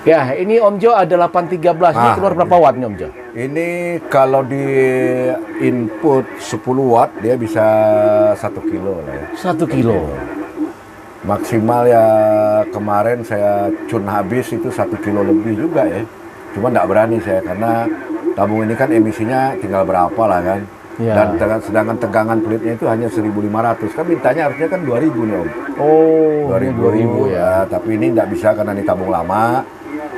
Ya, ini Om Jo ada 813. Ini keluar berapa watt nih Om Jo? Ini kalau di input 10 watt dia bisa 1 kilo lah ya. 1 kilo. Maksimal ya kemarin saya cun habis itu 1 kilo lebih juga ya. Cuma nggak berani saya karena tabung ini kan emisinya tinggal berapa lah kan. Ya. Dan sedangkan tegangan pelitnya itu hanya 1.500. Kan mintanya harusnya kan 2.000 nih Om. Oh, 2000 ya. Tapi ini nggak bisa karena ini tabung lama.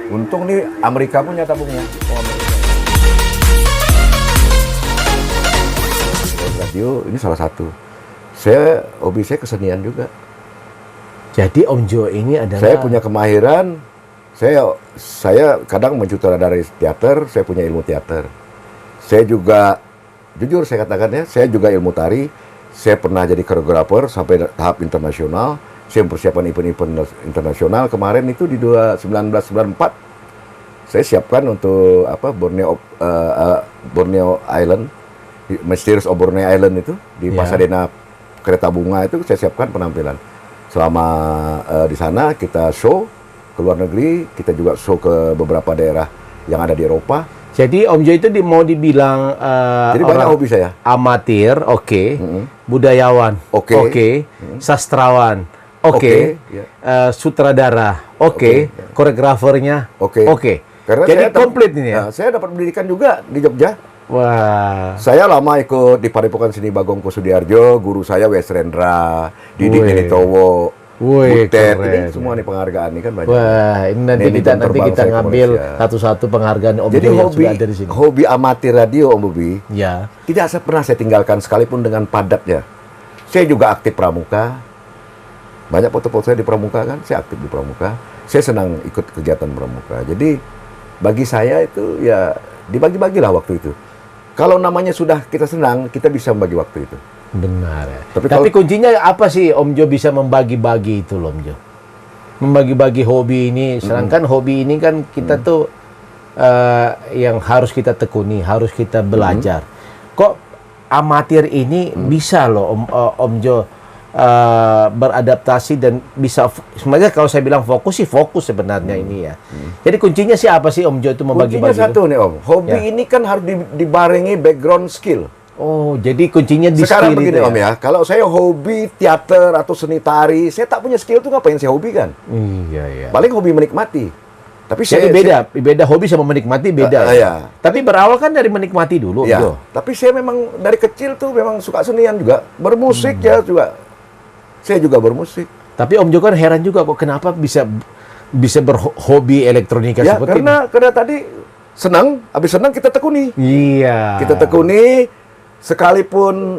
Untung nih Amerika punya tabungnya. Oh, radio ini salah satu. Hobi saya kesenian juga. Jadi Om Jo ini adalah... Saya punya kemahiran. Saya kadang mensutradarai teater. Saya punya ilmu teater. Saya juga, jujur saya katakan ya, saya juga ilmu tari. Saya pernah jadi koreografer sampai tahap internasional. Saya mempersiapkan event-event internasional. Kemarin itu di 1994 saya siapkan untuk Borneo Island, Mysterious of Borneo Island itu di Pasadena Kereta Bunga itu saya siapkan penampilan. Selama di sana kita show ke luar negeri, kita juga show ke beberapa daerah yang ada di Eropa. Jadi Om Jo itu mau dibilang Jadi banyak hobi saya. Amatir, oke. Budayawan, oke. Sastrawan, oke. Sutradara, oke. Koreografernya, oke. Karena jadi saya komplit ini ya. Saya dapat pendidikan juga di Jogja. Wah. Saya lama ikut di Padepokan Seni Bagong Kusudiarjo, guru saya Wes Rendra, Didi Nitowo, Butet, ini semua nih penghargaan ini kan banyak. Wah, ini nanti kita ngambil satu-satu penghargaan Om Jadi Jo yang sudah ada di sini. Hobi amatir radio Om Bobi, ya, tidak pernah saya tinggalkan sekalipun dengan padatnya. Saya juga aktif pramuka. Banyak foto-foto saya di pramuka kan, saya aktif di pramuka. Saya senang ikut kegiatan pramuka. Jadi bagi saya itu ya dibagi-bagilah waktu itu. Kalau namanya sudah kita senang, kita bisa membagi waktu itu. Benar ya. Tapi kuncinya apa sih Om Jo bisa membagi-bagi itu loh Om Jo? Membagi-bagi hobi ini, sedangkan hobi ini kan kita tuh yang harus kita tekuni, harus kita belajar. Kok amatir ini bisa loh Om Jo beradaptasi dan bisa, sebenarnya kalau saya bilang fokus sih fokus sebenarnya ini ya. Jadi kuncinya sih apa sih Om Jo itu membagi-bagi? Kuncinya satu nih Om, hobi ini kan harus dibarengi background skill. Oh, jadi kuncinya di sekarang skill begini itu Om ya, kalau saya hobi teater atau seni tari, saya tak punya skill tuh ngapain saya hobi kan? Iya. Paling hobi menikmati. Tapi jadi beda hobi sama menikmati beda. Ya. Tapi berawal kan dari menikmati dulu Om Jo. Tapi saya memang dari kecil tuh memang suka senian juga, bermusik ya juga. Saya juga bermusik. Tapi Om Jo kan heran juga kok kenapa bisa berhobi elektronika seperti ini. Karena tadi senang, habis senang kita tekuni. Iya. Kita tekuni sekalipun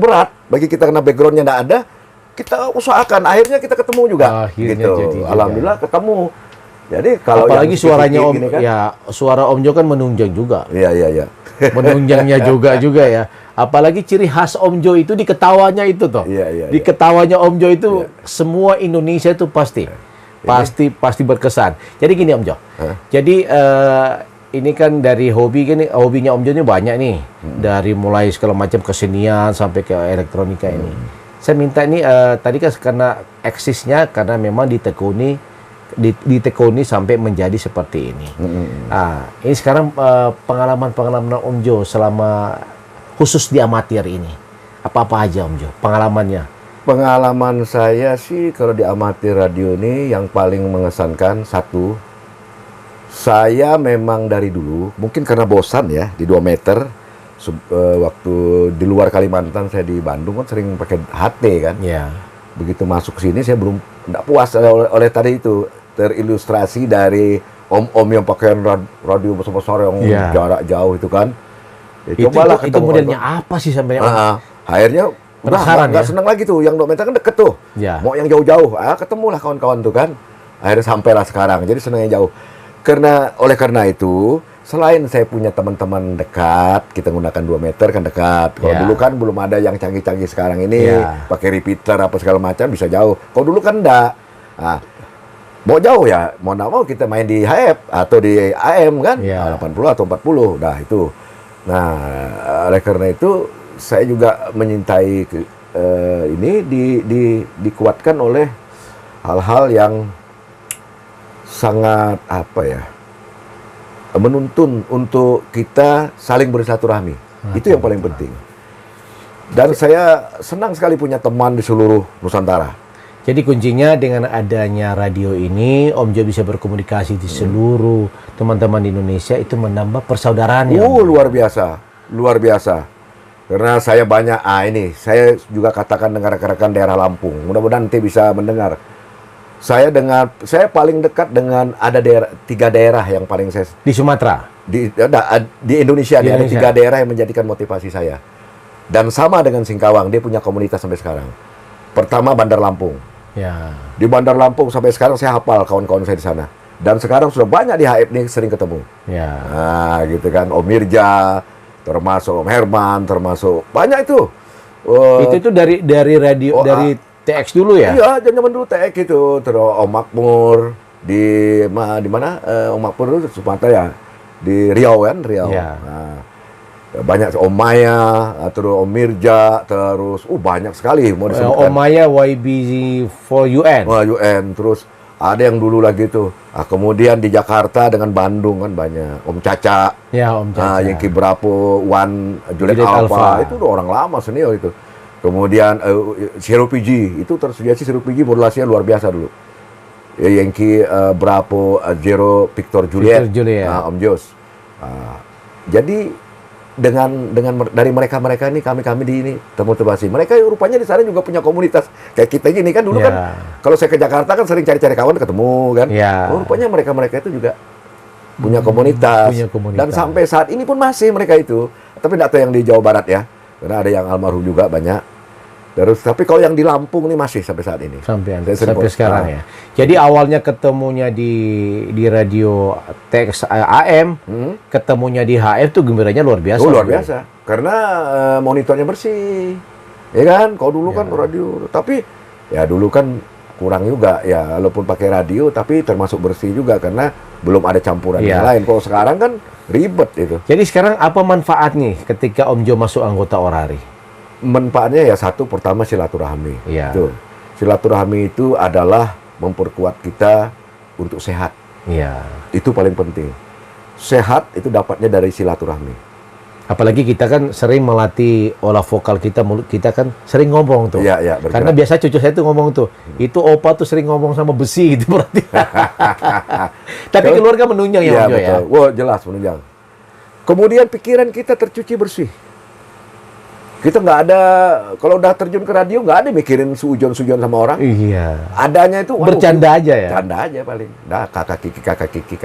berat bagi kita karena backgroundnya nggak ada, kita usahakan. Akhirnya kita ketemu juga. Akhirnya jadi alhamdulillah ketemu. Jadi kalau apalagi suaranya Om kan, suara Om Jo kan menunjang juga. Iya. Menunjangnya juga ya. Apalagi ciri khas Om Jo itu di ketawanya itu toh. Iya. Di ketawanya Om Jo itu semua Indonesia itu pasti berkesan. Jadi gini Om Jo. Jadi ini kan dari hobinya Om Jo ini banyak nih. Dari mulai segala macam kesenian sampai ke elektronika ini. Saya minta ini tadi kan karena eksisnya karena memang ditekuni sampai menjadi seperti ini. Ini sekarang pengalaman Om Jo selama khusus di amatir ini. Apa aja Om Jo pengalamannya? Pengalaman saya sih kalau di amatir radio ini yang paling mengesankan satu, saya memang dari dulu mungkin karena bosan ya di 2 meter waktu di luar Kalimantan, saya di Bandung kan sering pakai HT kan. Iya. Begitu masuk ke sini saya belum tidak puas oleh tadi itu terilustrasi dari om-om yang pakaian radio besar-besar yang jarak jauh itu kan. Cobalah itu modelnya apa sih sampai akhirnya penasaran nggak senang lagi tuh, yang 2 meter kan deket tuh. Mau yang jauh-jauh, ketemulah kawan-kawan tuh kan. Akhirnya sampailah sekarang. Jadi senang yang jauh. Oleh karena itu, selain saya punya teman-teman dekat, kita gunakan 2 meter kan dekat. Kalau dulu kan belum ada yang canggih-canggih sekarang ini, pakai repeater apa segala macam bisa jauh. Kalau dulu kan enggak. Mau jauh ya, mau nggak mau kita main di HF atau di AM kan, 80 atau 40, dah itu. Nah, oleh karena itu saya juga menyintai ini dikuatkan oleh hal-hal yang sangat apa ya, menuntun untuk kita saling bersilaturahmi. Itu yang paling penting. Dan saya senang sekali punya teman di seluruh Nusantara. Jadi kuncinya dengan adanya radio ini, Om Jo bisa berkomunikasi di seluruh teman-teman di Indonesia, itu menambah persaudaraan ya. Luar biasa, luar biasa. Karena saya banyak, saya juga katakan dengan rekan-rekan daerah Lampung. Mudah-mudahan nanti bisa mendengar. Saya paling dekat dengan ada 3 daerah yang paling saya Di Sumatera. di Indonesia, ada 3 daerah yang menjadikan motivasi saya. Dan sama dengan Singkawang, dia punya komunitas sampai sekarang. Pertama Bandar Lampung. Ya. Di Bandar Lampung sampai sekarang saya hafal kawan-kawan saya di sana. Dan sekarang sudah banyak di HF nih sering ketemu. Ya. Nah, gitu kan, Om Mirja, termasuk Om Herman, termasuk banyak itu. Itu dari radio dari TX dulu ya? Iya, zaman dulu TX itu. Terus Om Makmur di mana? Om Makmur itu Sumatera ya. Di Riau kan, Riau. Ya. Nah, banyak Om Maya, terus Om Mirja, terus banyak sekali mau disebutkan. Om Maya YB for UN. Wah, UN, terus ada yang dulu lagi tuh. Kemudian di Jakarta dengan Bandung kan banyak. Om Caca. Ya, Om Caca. Yang Kibrapo, Juliet Alpha. Alpha. Itu udah orang lama senior itu. Kemudian Zero PG, itu tersedia sih Zero PG modulasinya luar biasa dulu. Yankee Bravo Zero Victor Juliet. Om Jos. Jadi dengan dari mereka ini kami di ini termotivasi. Mereka rupanya di sana juga punya komunitas kayak kita gini kan dulu kan. Kalau saya ke Jakarta kan sering cari-cari kawan ketemu kan. Rupanya mereka itu juga punya komunitas. Dan sampai saat ini pun masih mereka itu. Tapi tidak tahu yang di Jawa Barat ya. Karena ada yang almarhum juga banyak. Terus tapi kalau yang di Lampung ini masih sampai saat ini. Sampai sekarang ya. Jadi awalnya ketemunya di radio TX AM, ketemunya di HF tuh gembiranya luar biasa. Luar biasa. Karena monitornya bersih. Ya kan? Kalau dulu kan radio, tapi ya dulu kan kurang juga ya, walaupun pakai radio tapi termasuk bersih juga karena belum ada campuran yang lain. Kalau sekarang kan ribet itu. Jadi sekarang apa manfaatnya ketika Om Jo masuk anggota Orari? Manfaatnya ya satu, pertama silaturahmi. Tuh. Silaturahmi itu adalah memperkuat kita untuk sehat. Itu paling penting. Sehat itu dapatnya dari silaturahmi. Apalagi kita kan sering melatih olah vokal kita, mulut kita kan sering ngomong tuh. Karena biasa cucu saya tuh ngomong tuh, itu opa tuh sering ngomong sama besi gitu berarti. Tapi keluarga menunjang ya Om Jo ya. Wah, jelas menunjang. Kemudian pikiran kita tercuci bersih. Kita nggak ada, kalau udah terjun ke radio nggak ada mikirin sujon-sujon sama orang. Iya. Adanya itu bercanda aja ya. Bercanda aja paling. Nah, kakak kiki.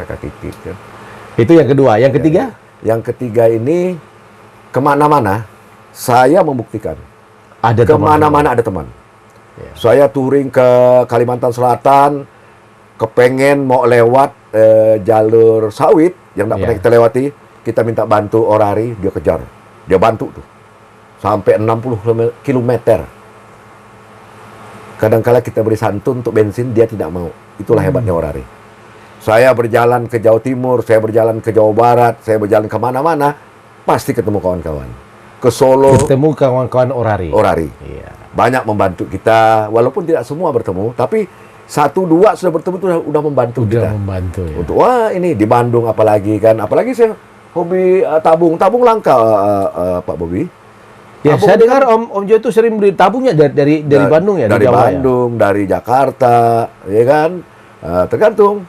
Itu yang kedua. Yang ketiga? Yang ketiga ini kemana-mana saya membuktikan. Ada kemana-mana ada teman. Saya touring ke Kalimantan Selatan, kepengen mau lewat jalur sawit yang nggak pernah kita lewati, kita minta bantu Orari, dia kejar, dia bantu tuh. Sampai 60 km. Kadang-kala kita beri santun untuk bensin, dia tidak mau. Itulah hebatnya Orari. Saya berjalan ke Jawa Timur, saya berjalan ke Jawa Barat, saya berjalan kemana-mana, pasti ketemu kawan-kawan. Ke Solo. Ketemu kawan-kawan Orari. Iya. Banyak membantu kita, walaupun tidak semua bertemu, tapi 1-2 sudah bertemu itu udah membantu kita. Membantu ya. Untuk ini di Bandung apalagi kan, apalagi saya hobi tabung langka Pak Bobi. Ya, saya dengar Om Jo itu sering beli tabungnya dari Bandung ya? Dari Bandung, dari Jakarta, ya kan? Tergantung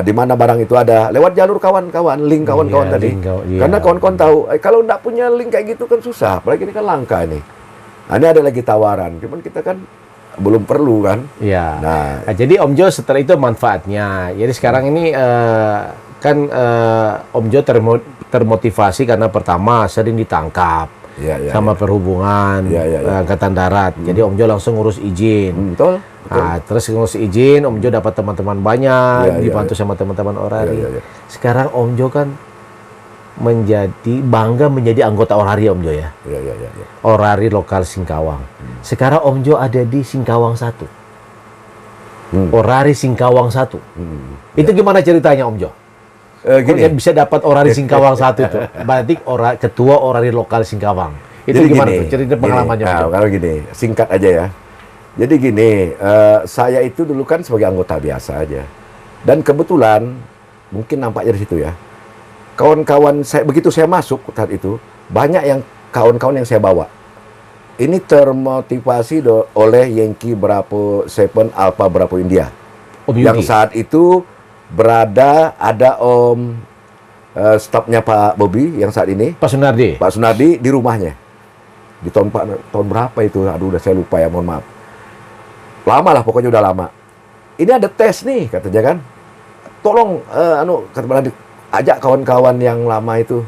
di mana barang itu ada. Lewat jalur kawan-kawan, link kawan-kawan tadi. Karena kawan-kawan tahu, kalau nggak punya link kayak gitu kan susah. Apalagi ini kan langka ini. Ini ada lagi tawaran, cuman kita kan belum perlu kan? Iya. Nah, jadi Om Jo setelah itu manfaatnya. Jadi sekarang ini kan Om Jo termotivasi karena pertama sering ditangkap. Sama perhubungan Angkatan Darat. Jadi Om Jo langsung ngurus izin. Betul. Nah, terus ngurus izin, Om Jo dapat teman-teman banyak, dibantu sama teman-teman Orari. Sekarang Om Jo kan bangga menjadi anggota Orari Om Jo ya. Orari lokal Singkawang. Sekarang Om Jo ada di Singkawang 1. Orari Singkawang 1. Itu gimana ceritanya Om Jo? Gini, bisa dapat Orari Singkawang 1 itu. Berarti ketua Orari lokal Singkawang. Itu jadi gimana tuh cerita pengalamannya? Kalau gini, singkat aja ya. Jadi gini, saya itu dulu kan sebagai anggota biasa aja. Dan kebetulan, mungkin nampaknya di situ ya, kawan-kawan saya, begitu saya masuk saat itu, banyak yang kawan-kawan yang saya bawa. Ini termotivasi oleh Yankee Bravo 7 Alpha Bravo India. Yang saat itu ada stafnya Pak Bobi yang saat ini. Pak Sunardi. Pak Sunardi di rumahnya. Di tahun berapa itu? Aduh, udah saya lupa ya, mohon maaf. Lama lah, pokoknya udah lama. Ini ada tes nih, katanya kan. Tolong, kata Pak Sunardi, ajak kawan-kawan yang lama itu.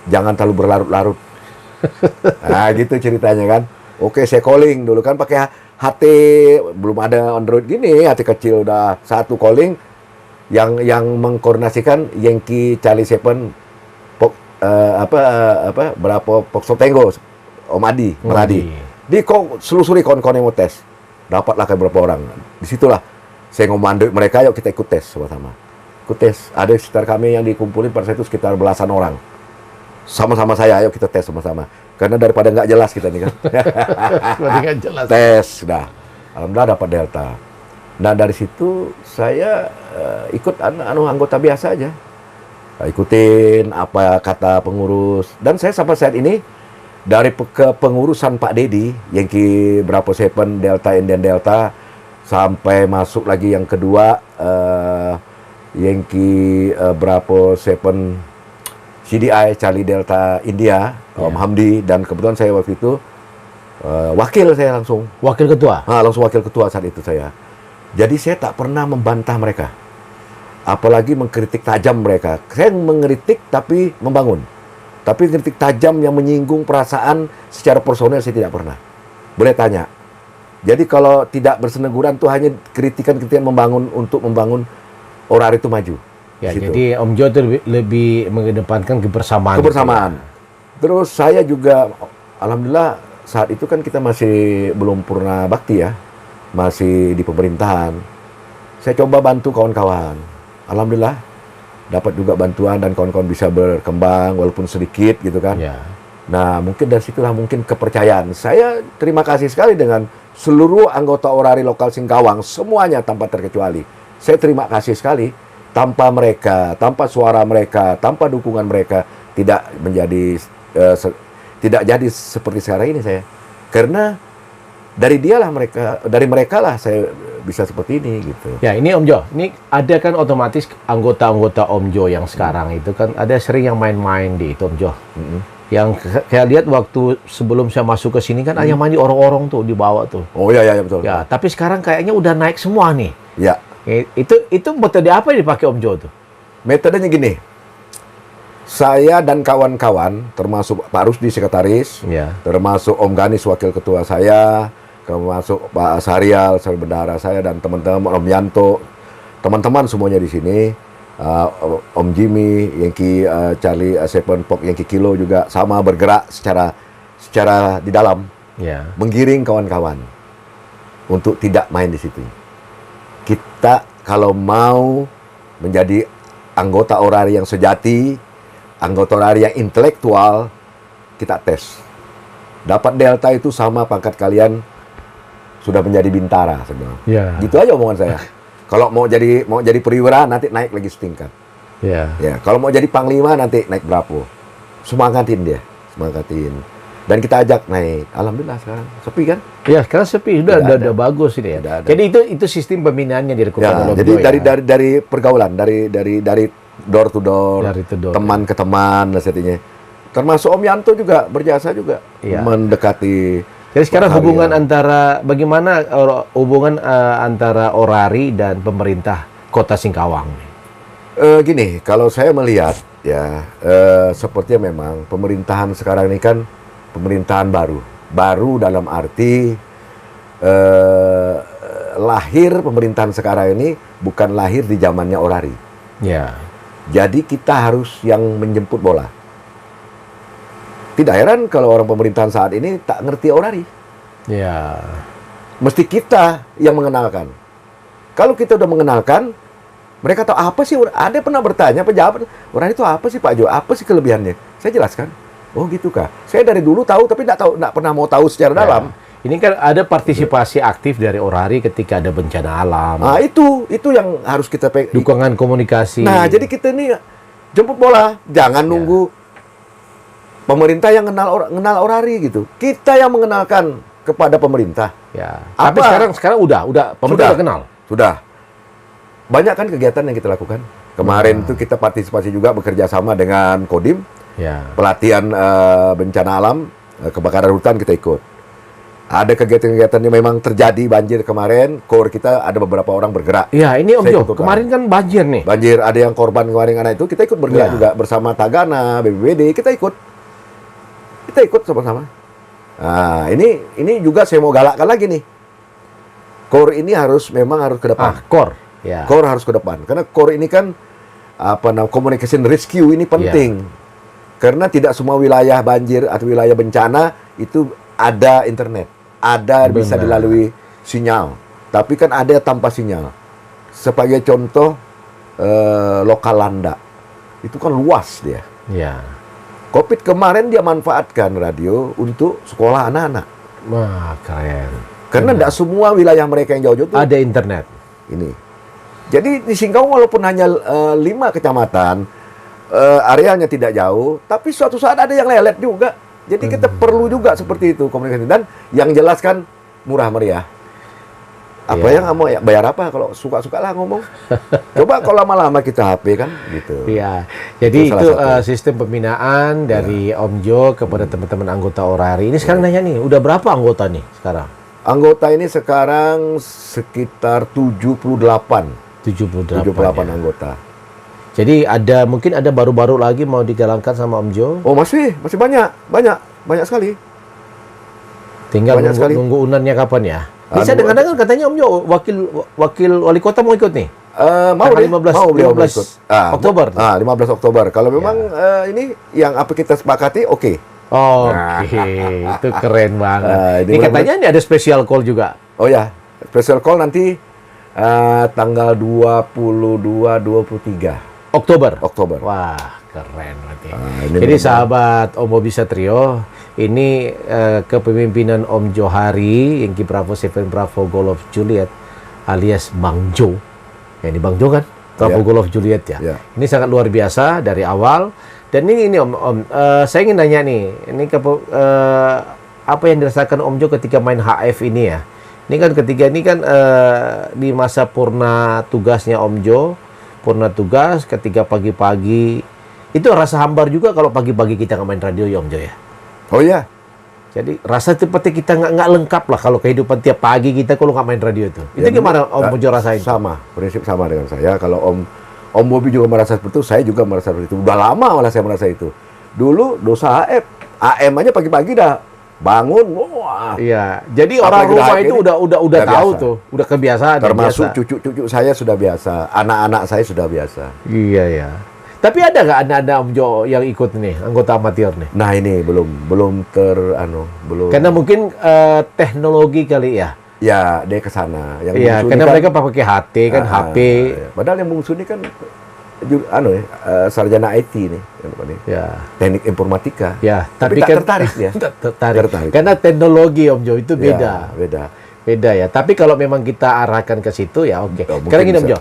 Jangan terlalu berlarut-larut. Nah, gitu ceritanya kan. Oke, saya calling dulu kan pakai HT, belum ada Android gini, HT kecil udah satu calling yang mengkoordinasikan Yankee Charlie 7 berapa Foxtrot Tango Om Adi Meladi. Di selusuri kawan-kawan yang mau tes. Dapatlah kayak berapa orang. Disitulah saya ngomandoi mereka, yuk kita ikut tes sama-sama. Ikut tes. Ada sekitar kami yang dikumpulin pada saat itu sekitar belasan orang. Sama-sama saya, ayo kita tes sama-sama. Karena daripada nggak jelas kita nih kan. Nggak jelas. Tes, dah. Alhamdulillah dapat Delta. Nah dari situ saya ikut anggota biasa aja. Ikutin apa kata pengurus. Dan saya sampai saat ini dari kepengurusan Pak Dedi, Yankee Bravo 7 Delta Indian Delta, sampai masuk lagi yang kedua Yankee Bravo 7 CDI Charlie Delta India, Om Hamdi, dan kebetulan saya waktu itu wakil saya langsung. Wakil ketua? Langsung wakil ketua saat itu saya. Jadi saya tak pernah membantah mereka. Apalagi mengkritik tajam mereka. Saya mengkritik tapi membangun. Tapi kritik tajam yang menyinggung perasaan secara personal saya tidak pernah. Boleh tanya. Jadi kalau tidak berseneguran itu hanya kritikan-kritikan membangun untuk membangun Orari itu maju. Ya, situ. jadi Om Jo itu lebih mengedepankan kebersamaan. Kebersamaan. Gitu ya. Terus saya juga, alhamdulillah saat itu kan kita masih belum purna bakti ya, masih di pemerintahan. Saya coba bantu kawan-kawan. Alhamdulillah dapat juga bantuan dan kawan-kawan bisa berkembang walaupun sedikit gitu kan. Ya. Nah mungkin dari situlah mungkin kepercayaan. Saya terima kasih sekali dengan seluruh anggota Orari lokal Singkawang, semuanya tanpa terkecuali. Saya terima kasih sekali. Tanpa mereka, tanpa suara mereka, tanpa dukungan mereka, tidak menjadi tidak jadi seperti sekarang ini saya. Karena dari mereka lah saya bisa seperti ini gitu. Ya, ini Om Jo, ini ada kan otomatis anggota-anggota Om Jo yang sekarang itu kan ada sering yang main-main di itu Om Jo. Yang saya lihat waktu sebelum saya masuk ke sini kan ada yang main di orang-orang tuh di bawah tuh. Oh iya betul. Ya, tapi sekarang kayaknya udah naik semua nih. Ya. Itu metode apa yang dipakai Om Jo tuh? Metodenya gini. Saya dan kawan-kawan, termasuk Pak Rusdi sekretaris, termasuk Om Ganis wakil ketua saya, termasuk Pak Sarial, bendahara saya, dan teman-teman Om Yanto, teman-teman semuanya di sini, Om Jimmy, Yankee Charlie 7 Pok Yankee Kilo juga sama bergerak secara di dalam, menggiring kawan-kawan untuk tidak main di situ. Kita kalau mau menjadi anggota Orari yang sejati, anggota Orari yang intelektual, kita tes. Dapat Delta itu sama pangkat kalian sudah menjadi bintara sebenarnya. Gitu aja omongan saya. Kalau mau jadi perwira nanti naik lagi setingkat. Ya, kalau mau jadi panglima nanti naik Bravo. Semangatin dia, semangatin. Dan kita ajak naik. Alhamdulillah sekarang sepi kan? Ya, sekarang sepi. Udah bagus ini ya. Jadi itu sistem pembinaannya dilakukan oleh jadi dari pergaulan, dari door to door, teman ke teman, nasihatnya. Termasuk Om Yanto juga berjasa juga mendekati. Jadi sekarang bagaimana hubungan antara Orari dan pemerintah Kota Singkawang? Gini, kalau saya melihat ya, sepertinya memang pemerintahan sekarang ini kan pemerintahan baru dalam arti lahir pemerintahan sekarang ini bukan lahir di zamannya Orari. Jadi kita harus yang menjemput bola. Tidak heran kalau orang pemerintahan saat ini tak ngerti Orari. Mesti kita yang mengenalkan. Kalau kita udah mengenalkan, mereka tahu apa sih. Ada pernah bertanya pejabat, Orari itu apa sih Pak Jo? Apa sih kelebihannya? Saya jelaskan. Oh gitu kah? Saya dari dulu tahu tapi tidak pernah mau tahu secara dalam. Ini kan ada partisipasi aktif dari Orari ketika ada bencana alam. Nah, itu yang harus kita dukungan komunikasi. Nah, jadi kita ini jemput bola, jangan nunggu pemerintah yang kenal Orari gitu. Kita yang mengenalkan kepada pemerintah. Ya. Tapi sekarang udah pemerintah udah kenal. Sudah. Banyak kan kegiatan yang kita lakukan. Kemarin itu kita partisipasi juga bekerja sama dengan Kodim. Ya. Pelatihan bencana alam, kebakaran hutan kita ikut. Ada kegiatan-kegiatan yang memang terjadi banjir kemarin, core kita ada beberapa orang bergerak. Iya, ini Om Jo, kemarin kan banjir nih. Banjir, ada yang korban kemarin anak itu, kita ikut bergerak juga bersama Tagana, BPBD, kita ikut sama-sama. Nah, ini juga saya mau galakkan lagi nih. Core ini memang harus ke depan. Core. Ya. Core harus ke depan, karena core ini kan communication rescue ini penting. Karena tidak semua wilayah banjir atau wilayah bencana itu ada internet. Ada bisa dilalui sinyal, tapi kan ada tanpa sinyal. Sebagai contoh, Lokalanda itu kan luas dia. Ya. COVID kemarin dia manfaatkan radio untuk sekolah anak-anak. Wah, keren. Karena tidak semua wilayah mereka yang jauh-jauh ada internet. Ini. Jadi di Singkawang walaupun hanya 5 kecamatan, arealnya tidak jauh, tapi suatu saat ada yang lelet juga. Jadi kita perlu juga seperti itu komunikasi, dan yang jelas kan murah meriah. Apa yang mau bayar apa, kalau suka-suka lah ngomong. Coba kalau lama-lama kita HP kan gitu. Iya. Jadi itu sistem pembinaan dari Om Jo kepada teman-teman anggota Orari. Ini sekarang nanya nih, udah berapa anggota nih sekarang? Anggota ini sekarang sekitar 78 anggota. Jadi mungkin ada baru-baru lagi mau digalangkan sama Om Jo? Oh, masih banyak sekali. Tinggal nunggu unannya kapan ya? Bisa dengar-dengar katanya Om Jo wakil wali kota mau ikut nih. Mau 15 ikut. Oktober. 15 Oktober. Kalau memang ini yang apa kita sepakati, oke. Oke, itu keren banget. Ini katanya ini ada special call juga. Oh ya, special call nanti tanggal 22-23 Oktober. Wah, keren berarti. Jadi sahabat Om Bobby Satrio, ini kepemimpinan Om Johari, Yankee Bravo 7 Bravo Golf Juliet alias Bang Jo. Ya, ini Bang Jo kan? Bravo Golf Juliet ya. Ini sangat luar biasa dari awal. Dan ini Om, saya ingin nanya nih, ini apa yang dirasakan Om Jo ketika main HF ini ya? Ini kan di masa purna tugasnya Om Jo, purna tugas ketika pagi-pagi, itu rasa hambar juga kalau pagi-pagi kita nggak main radio ya Om Jo ya? Oh ya. Jadi rasa seperti kita nggak lengkap lah kalau kehidupan tiap pagi kita kalau nggak main radio itu. Itu gimana Om Jo rasain? Sama, prinsip sama dengan saya. Kalau Om Bobby juga merasa seperti itu, saya juga merasa seperti itu. Udah lama malah saya merasa itu. Dulu dosa HF, AM aja pagi-pagi dah bangun, wah. Iya, jadi orang rumah itu udah tahu biasa. tuh, udah kebiasaan. Termasuk cucu-cucu saya sudah biasa, anak-anak saya sudah biasa. Iya ya. Tapi ada nggak anak-anak Om Jo yang ikut nih, anggota amatir nih? Nah ini belum. Karena mungkin teknologi kali ya. Ya, dia ke sana. Iya, karena mereka pakai HT kan, HP. Padahal yang bungsu ini kan sarjana IT nih, ya. Teknik informatika. Ya, tapi kan tertarik ya. tertarik. Karena teknologi Om Jo itu beda. Ya, beda ya. Tapi kalau memang kita arahkan ke situ ya oke. Sekarang gini Om Jo,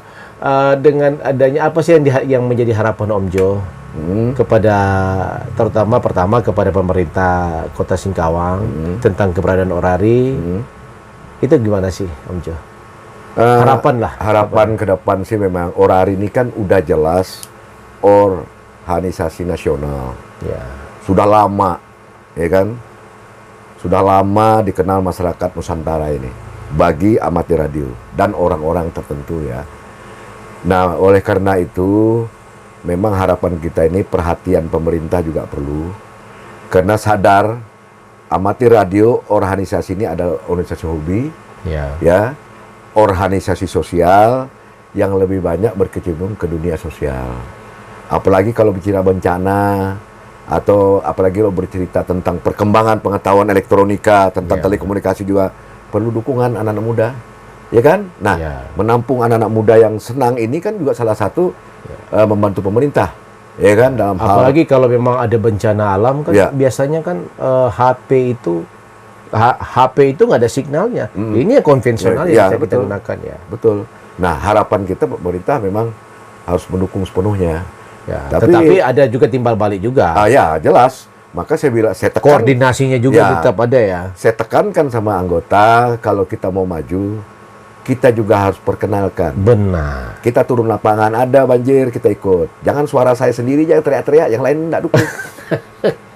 dengan adanya apa sih yang menjadi harapan Om Jo kepada terutama pertama kepada pemerintah Kota Singkawang tentang keberadaan Orari? Itu gimana sih Om Jo? Harapan ke depan sih memang Orari ini kan udah jelas organisasi nasional. Ya. Sudah lama, ya kan? Sudah lama dikenal masyarakat Nusantara ini bagi amatir radio dan orang-orang tertentu ya. Nah, oleh karena itu memang harapan kita ini perhatian pemerintah juga perlu, karena sadar amatir radio organisasi ini adalah organisasi hobi, ya, organisasi sosial yang lebih banyak berkecimpung ke dunia sosial. Apalagi kalau bicara bencana atau apalagi lo bercerita tentang perkembangan pengetahuan elektronika, tentang telekomunikasi juga perlu dukungan anak-anak muda, ya kan? Nah, menampung anak-anak muda yang senang ini kan juga salah satu membantu pemerintah. Ya kan, dalam apalagi kalau memang ada bencana alam kan biasanya kan HP itu HP itu nggak ada signalnya. Ini yang konvensional yang kita gunakan ya. Betul. Nah, harapan kita pemerintah memang harus mendukung sepenuhnya. Ya, tetapi ada juga timbal balik juga. Ya, jelas. Maka saya bilang, saya tekan, koordinasinya juga tetap ada ya. Saya tekankan sama anggota, kalau kita mau maju, kita juga harus perkenalkan. Benar. Kita turun lapangan, ada banjir, kita ikut. Jangan suara saya sendiri, jangan teriak-teriak, yang lain enggak dukung.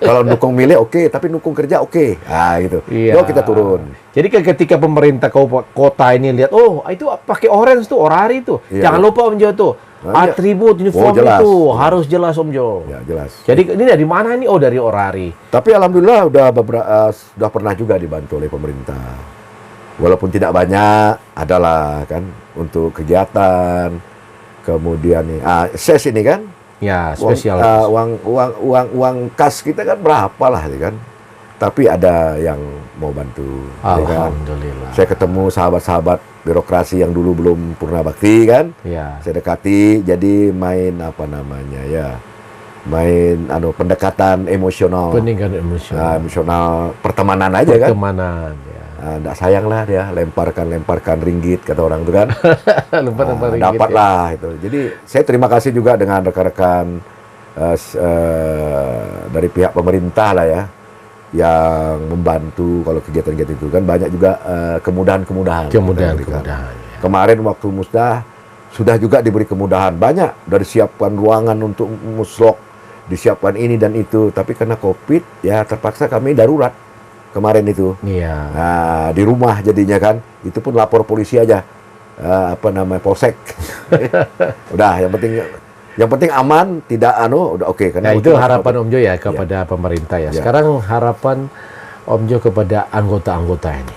Kalau dukung milih oke, tapi dukung kerja oke. Ah gitu. Iya. Yuk kita turun. Jadi ketika pemerintah kota ini lihat, oh itu pakai orange tuh, orari tuh. Iya. Jangan lupa Om Jo tuh. Atribut uniform itu harus jelas Om Jo. Ya, jelas. Jadi ini dari mana nih? Oh, dari orari. Tapi alhamdulillah sudah pernah juga dibantu oleh pemerintah. Walaupun tidak banyak, adalah kan untuk kegiatan. Kemudian nih, ses ini kan? Ya, spesial. Uang kas kita kan berapa lah, ya kan? Tapi ada yang mau bantu. Alhamdulillah. Ya kan? Saya ketemu sahabat-sahabat birokrasi yang dulu belum purna bakti kan? Ya. Saya dekati, jadi main apa namanya ya? Main pendekatan emosional. Peningkatan emosional. Emosional pertemanan aja kan? Pertemanan, ya. Nggak sayang lah dia, lemparkan ringgit kata orang itu kan. Lemparkan ringgit. Dapatlah itu. Jadi saya terima kasih juga dengan rekan-rekan dari pihak pemerintah lah ya, yang membantu kalau kegiatan-kegiatan itu kan banyak juga kemudahan-kemudahan. Kemudahan. Kemarin waktu musdah sudah juga diberi kemudahan banyak, dari siapkan ruangan untuk muslok, disiapkan ini dan itu, tapi karena COVID ya terpaksa kami darurat kemarin itu. Iya. Nah, di rumah jadinya kan, itu pun lapor polisi aja, polsek. Udah, yang penting aman, tidak udah oke. Nah, itu harapan Om Jo ya kepada pemerintah ya. Sekarang harapan Om Jo kepada anggota-anggota ini.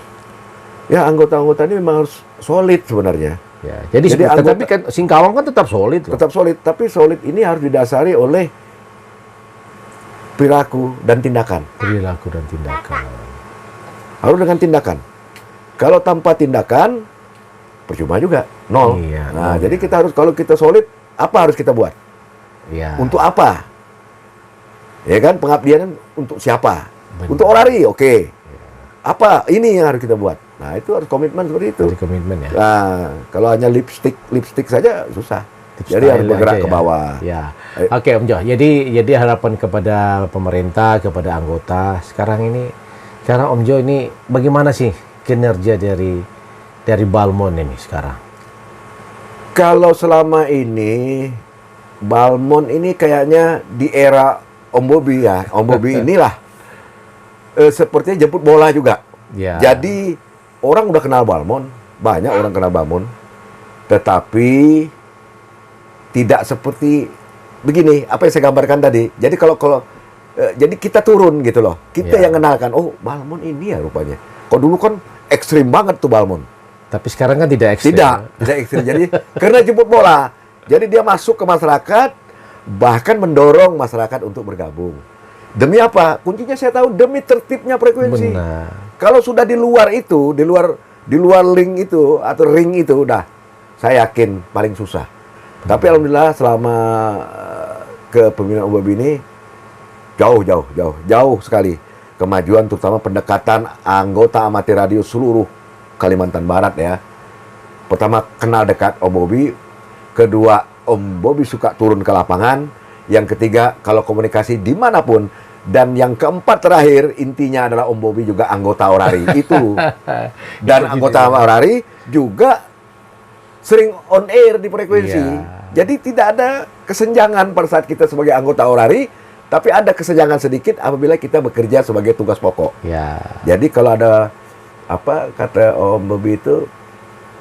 Ya, anggota-anggota ini memang harus solid sebenarnya. Ya, jadi tapi kan Singkawang kan tetap solid loh. Tetap solid, tapi solid ini harus didasari oleh perilaku dan tindakan. Perilaku dan tindakan. Harus dengan tindakan. Kalau tanpa tindakan, percuma juga, nol. Iya, nah, jadi kita harus, kalau kita solid, apa harus kita buat? Iya. Untuk apa? Ya kan, pengabdian untuk siapa? Benar. Untuk orari, oke. Ya. Apa ini yang harus kita buat? Nah, itu harus komitmen seperti itu. Jadi komitmen ya. Nah, kalau hanya lipstick saja susah. Jadi harus bergerak ke bawah. Ya. Oke, Om Jo. Jadi harapan kepada pemerintah, kepada anggota sekarang Om Jo ini bagaimana sih kinerja dari Balmon ini sekarang? Kalau selama ini Balmon ini kayaknya di era Om Bobi ya. Om Bobi inilah sepertinya jemput bola juga. Ya. Jadi orang udah kenal Balmon, banyak orang kenal Balmon. Tetapi tidak seperti begini, apa yang saya gambarkan tadi. Jadi jadi kita turun gitu loh. Kita yang kenalkan, oh Balmon ini ya rupanya. Kok dulu kan ekstrim banget tuh Balmon. Tapi sekarang kan tidak ekstrim. Tidak ekstrim. Jadi karena jemput bola. Jadi dia masuk ke masyarakat, bahkan mendorong masyarakat untuk bergabung. Demi apa? Kuncinya saya tahu, demi tertibnya frekuensi. Benar. Kalau sudah di luar itu, di luar link itu atau ring itu, udah saya yakin paling susah. Tapi alhamdulillah selama kepemimpinan Om Bobi ini jauh sekali kemajuan, terutama pendekatan anggota amatir radio seluruh Kalimantan Barat ya. Pertama, kenal dekat Om Bobi. Kedua, Om Bobi suka turun ke lapangan. Yang ketiga, kalau komunikasi dimanapun. Dan yang keempat terakhir, intinya adalah Om Bobi juga anggota orari. Itu. Dan anggota orari juga sering on air di frekuensi. Jadi tidak ada kesenjangan pada saat kita sebagai anggota orari, tapi ada kesenjangan sedikit apabila kita bekerja sebagai tugas pokok. Ya. Jadi kalau ada apa kata Om Bobi itu,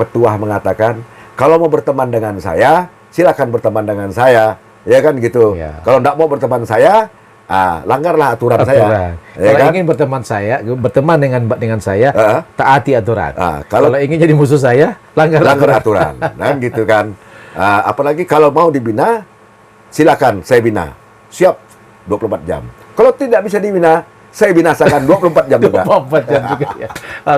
petuah mengatakan, kalau mau berteman dengan saya, silakan berteman dengan saya, ya kan gitu. Ya. Kalau tidak mau berteman saya, langgarlah aturan saya. Ya, kalau ingin berteman dengan saya, taati aturan. Kalau ingin jadi musuh saya, langgar aturan. Dan gitu kan. Apalagi kalau mau dibina, silakan saya bina. Siap 24 jam. Kalau tidak bisa dibina, saya binasakan 24 jam juga. 24 jam juga ya.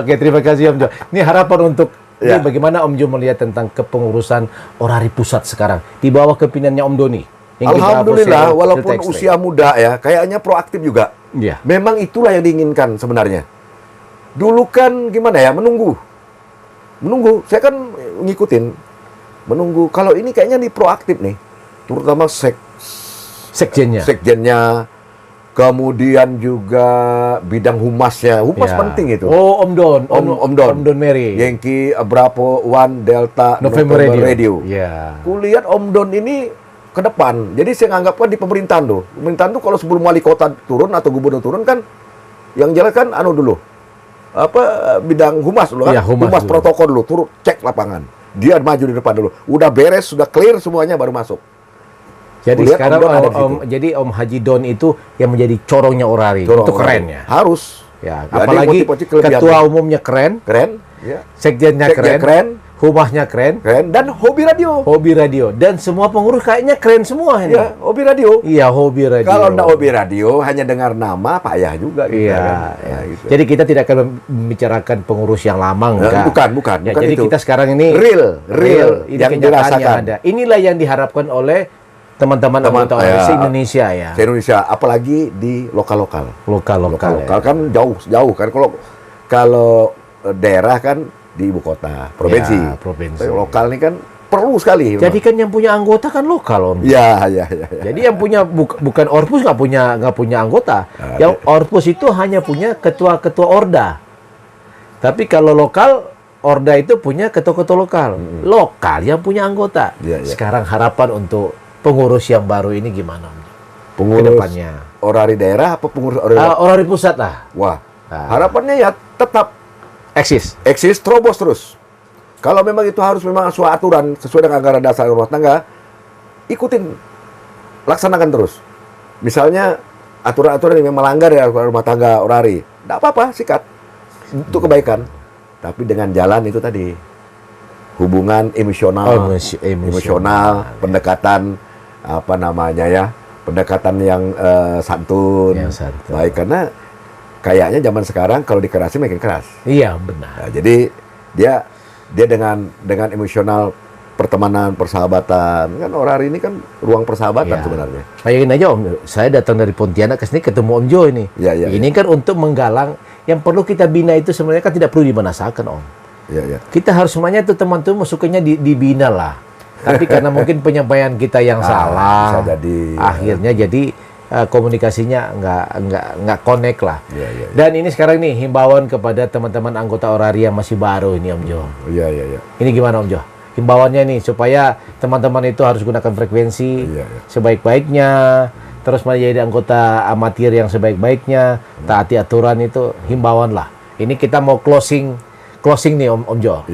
Oke, terima kasih Om Jo. Ini harapan untuk ini bagaimana Om Jo melihat tentang kepengurusan orari pusat sekarang di bawah kepimimpinannya Om Doni. Alhamdulillah, walaupun usia muda ya, kayaknya proaktif juga. Ya. Memang itulah yang diinginkan sebenarnya. Dulu kan gimana ya, menunggu. Saya kan ngikutin, menunggu. Kalau ini kayaknya nih proaktif nih, terutama sekjennya, kemudian juga bidang humasnya. Humas penting itu. Oh, Om Don. Om Don Mary. Yankee Bravo One Delta November Radio. Ya. Kulihat Om Don ini ke depan. Jadi saya anggapkan di pemerintahan tuh. Pemerintahan tuh kalau sebelum wali kota turun atau gubernur turun kan, yang jelas kan dulu. Bidang humas dulu kan. Ya, humas dulu. Protokol dulu, turun cek lapangan. Dia maju di depan dulu. Udah beres, sudah clear semuanya baru masuk. Jadi Kulihat sekarang jadi Om Haji Don itu yang menjadi corongnya Orari. Itu keren ya. Harus. Ya, Jadi apalagi ketua umumnya keren, ya. sekjennya keren, humasnya keren, dan hobi radio. Dan semua pengurus kayaknya keren semua ini. Ya, hobi radio. Iya, hobi radio. Kalau nggak hobi radio, hanya dengar nama payah juga. Iya. Kan? Ya. Gitu. Jadi kita tidak akan membicarakan pengurus yang lama, enggak. Bukan Jadi itu. kita sekarang ini real ini yang kenyataannya dirasakan. ada. Inilah yang diharapkan oleh teman-teman anggota se-Indonesia ya. Se-Indonesia, apalagi di lokal Lokal kan jauh kan. Kalau daerah kan di ibu kota, provinsi. Ya, provinsi. Tapi lokal ini kan perlu sekali. Jadi kan yang punya anggota kan lokal, Om. Ya. Jadi yang punya bukan Orpus nggak punya anggota. Yang Orpus itu hanya punya ketua-ketua Orda. Tapi kalau lokal, Orda itu punya ketua-ketua lokal. Lokal yang punya anggota. Ya. Sekarang harapan untuk pengurus yang baru ini gimana, Om? Pengurus Kedepannya. Orari daerah apa pengurus Orari? Orari pusat lah. Wah, harapannya ya tetap eksis terobos terus. Kalau memang itu harus memang sesuai aturan sesuai dengan anggaran dasar rumah tangga, ikutin, laksanakan terus. Misalnya aturan-aturan yang melanggar ya rumah tangga Orari, tidak apa-apa, sikat untuk kebaikan. Tapi dengan jalan itu tadi, hubungan emosional, pendekatan pendekatan yang santun, baik, karena kayaknya zaman sekarang kalau dikerasin makin keras. Iya, benar. Nah, jadi dia dengan emosional, pertemanan, persahabatan. Kan Orari ini kan ruang persahabatan sebenarnya. Bayangin aja, Om, saya datang dari Pontianak ke sini ketemu Om Jo ini. Ini kan untuk menggalang yang perlu kita bina itu sebenarnya kan tidak perlu dibinasakan, Om. Kita harus semuanya itu teman-teman sukanya dibina lah. Tapi karena mungkin penyampaian kita yang salah, akhirnya jadi komunikasinya nggak connect lah. Dan ini sekarang nih himbauan kepada teman-teman anggota Orari yang masih baru ini, Om Jo. Ini gimana, Om Jo? Himbauannya nih supaya teman-teman itu harus gunakan frekuensi sebaik-baiknya, terus menjadi anggota amatir yang sebaik-baiknya, taati aturan, itu himbauan lah. Ini kita mau closing nih, Om Jo.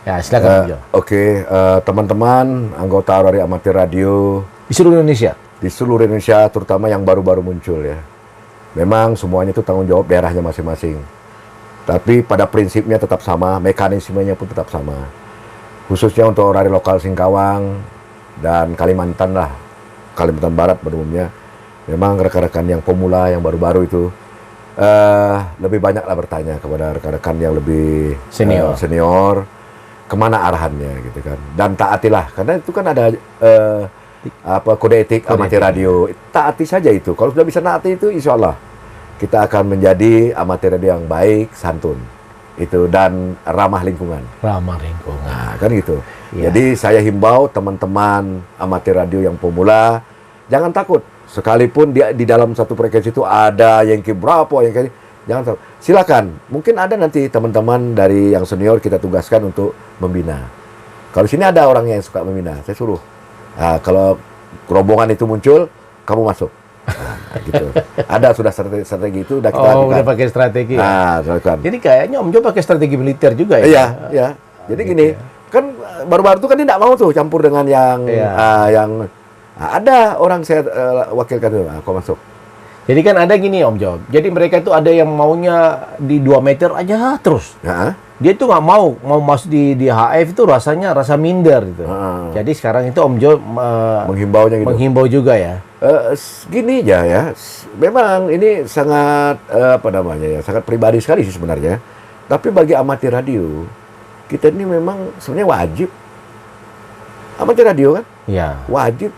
Ya, silakan, Om Jo. Oke, teman-teman anggota Orari Amatir Radio di seluruh Indonesia, terutama yang baru-baru muncul ya. Memang semuanya itu tanggung jawab daerahnya masing-masing. Tapi pada prinsipnya tetap sama, mekanismenya pun tetap sama. Khususnya untuk Orari lokal Singkawang dan Kalimantan Barat pada umumnya. Memang rekan-rekan yang pemula, yang baru-baru itu lebih banyaklah bertanya kepada rekan-rekan yang lebih senior, kemana arahannya gitu kan. Dan taatilah, karena itu kan ada kode etik amatir radio. Taati saja itu. Kalau sudah bisa naati itu, insya Allah kita akan menjadi amatir radio yang baik, santun, itu, dan ramah lingkungan. Nah, kan gitu. Jadi saya himbau teman-teman amatir radio yang pemula, jangan takut. Sekalipun di dalam satu frekuensi itu ada Yankee Bravo, jangan takut. Silakan. Mungkin ada nanti teman-teman dari yang senior kita tugaskan untuk membina. Kalau sini ada orang yang suka membina, saya suruh. Nah, kalau rombongan itu muncul, kamu masuk. Nah, gitu. Ada sudah strategi itu, udah kita lakukan. Udah pakai strategi. Nah, lakukan. Jadi kayaknya Om Jo pakai strategi militer juga ya? Iya. Jadi gini, kan baru-baru itu kan dia tidak mau tuh campur dengan yang ada orang saya wakilkan itu, aku masuk. Jadi kan ada gini, Om Jo. Jadi mereka itu ada yang maunya di 2 meter aja terus. Dia itu nggak mau masuk di HF itu rasa minder gitu. Jadi sekarang itu Om Jo menghimbau juga ya. Gini ya. Memang ini sangat sangat pribadi sekali sih sebenarnya. Tapi bagi amatir radio, kita ini memang sebenarnya wajib. Amatir radio kan? Ya. Wajib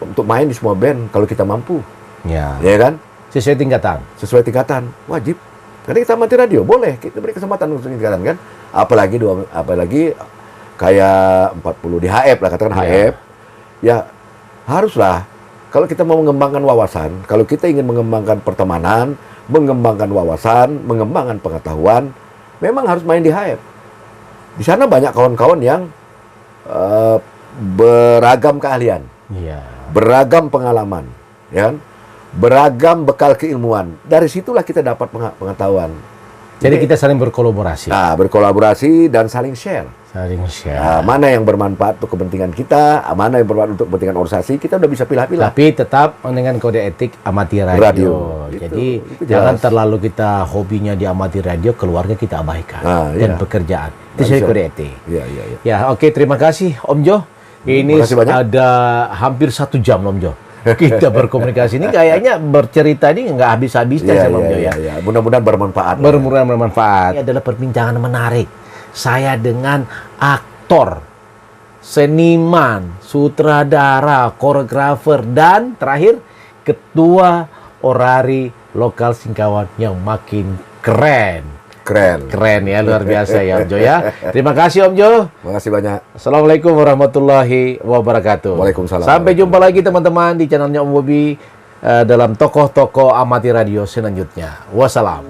untuk main di semua band kalau kita mampu. Ya. Ya kan? Sesuai tingkatan, wajib. Karena kita amati radio, boleh kita beri kesempatan untuk siaran kan. Apalagi kayak 40 di HF lah, katakan HF. Ya haruslah kalau kita mau mengembangkan wawasan, kalau kita ingin mengembangkan pertemanan, mengembangkan wawasan, mengembangkan pengetahuan, memang harus main di HF. Di sana banyak kawan-kawan yang beragam keahlian, beragam pengalaman, ya kan? Beragam bekal keilmuan. Dari situlah kita dapat pengetahuan. Jadi kita saling berkolaborasi. Nah, berkolaborasi dan saling share. Saling share. Nah, mana yang bermanfaat untuk kepentingan kita, mana yang bermanfaat untuk kepentingan organisasi, kita udah bisa pilah-pilah. Tapi tetap dengan kode etik amati radio. Jadi itu jangan jelas. terlalu kita hobinya di amati radio, keluarga kita abaikan dan pekerjaan. Itu saya kode etik. Iya. Ya, oke, terima kasih Om Jo. Ini ada hampir 1 jam Om Jo. Kita berkomunikasi ini kayaknya bercerita ini nggak habis-habisnya sama Om Jo ya. Mudah-mudahan bermanfaat. Mudah-mudahan bermanfaat. Ini adalah perbincangan menarik. Saya dengan aktor, seniman, sutradara, koreografer, dan terakhir ketua orari lokal Singkawang yang makin keren. Keren ya, luar biasa ya Om Jo ya. Terima kasih Om Jo. Terima kasih banyak. Assalamualaikum warahmatullahi wabarakatuh. Waalaikumsalam. Sampai jumpa lagi teman-teman di channelnya Om Bobi dalam tokoh-tokoh amati radio selanjutnya. Wassalam.